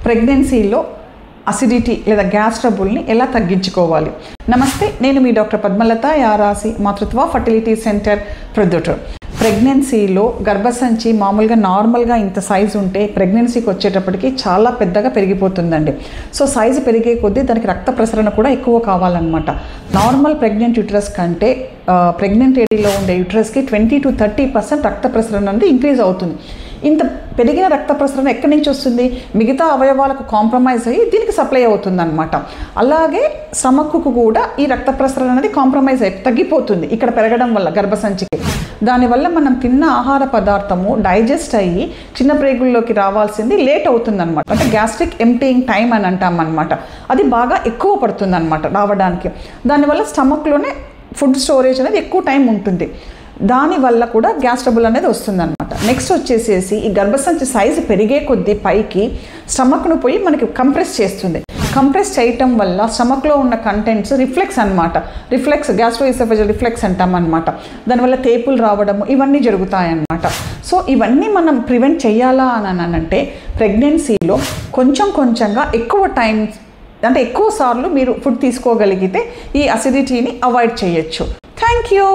ప్రెగ్నెన్సీలో అసిడిటీ లేదా గ్యాస్ ట్రబుల్ని ఎలా తగ్గించుకోవాలి. నమస్తే, నేను మీ డాక్టర్ పద్మలత, యారాసి మాతృత్వ ఫర్టిలిటీ సెంటర్ ప్రొద్దుటూరు. ప్రెగ్నెన్సీలో గర్భసంచి మామూలుగా నార్మల్గా ఇంత సైజు ఉంటే ప్రెగ్నెన్సీకి వచ్చేటప్పటికి చాలా పెద్దగా పెరిగిపోతుందండి. సో సైజు పెరిగే కొద్దీ దానికి రక్త ప్రసరణ కూడా ఎక్కువ కావాలన్నమాట. నార్మల్ ప్రెగ్నెంట్ యూట్రస్ కంటే ప్రెగ్నెంట్ ఏడీలో ఉండే యూట్రస్కి 20 to 30% రక్త ప్రసరణ అనేది ఇంక్రీజ్ అవుతుంది. ఇంత పెరిగిన రక్త ప్రసరణ ఎక్కడి నుంచి వస్తుంది? మిగతా అవయవాలకు కాంప్రమైజ్ అయ్యి దీనికి సప్లై అవుతుంది అనమాట. అలాగే స్టమక్కు కూడా ఈ రక్త ప్రసరణ అనేది కాంప్రమైజ్ అయ్యి తగ్గిపోతుంది ఇక్కడ పెరగడం వల్ల గర్భసంచికి. దానివల్ల మనం తిన్న ఆహార పదార్థము డైజెస్ట్ అయ్యి చిన్న ప్రేగుల్లోకి రావాల్సింది లేట్ అవుతుంది అనమాట. అంటే గ్యాస్ట్రిక్ ఎంప్టీయింగ్ టైం అని అంటాం అనమాట. అది బాగా ఎక్కువ పడుతుంది అనమాట రావడానికి. దానివల్ల స్టమక్లోనే ఫుడ్ స్టోరేజ్ అనేది ఎక్కువ టైం ఉంటుంది. దానివల్ల కూడా గ్యాస్ ట్రబుల్ అనేది వస్తుందన్నమాట. నెక్స్ట్ వచ్చేసేసి ఈ గర్భసంచి సైజు పెరిగే కొద్దీ పైకి స్టమక్ను పోయి మనకి కంప్రెస్ చేస్తుంది. కంప్రెస్ చేయటం వల్ల స్టమక్లో ఉన్న కంటెంట్స్ రిఫ్లెక్స్ అనమాట. రిఫ్లెక్స్, గ్యాస్ట్రోఇసోఫేజియల్ రిఫ్లెక్స్ అంటాం అనమాట. దానివల్ల తేపులు రావడము ఇవన్నీ జరుగుతాయన్నమాట. సో ఇవన్నీ మనం ప్రివెంట్ చేయాలా అని అంటే ప్రెగ్నెన్సీలో కొంచెంగా ఎక్కువ టైం అంటే ఎక్కువ సార్లు మీరు ఫుడ్ తీసుకోగలిగితే ఈ అసిడిటీని అవాయిడ్ చేయొచ్చు. Thank you.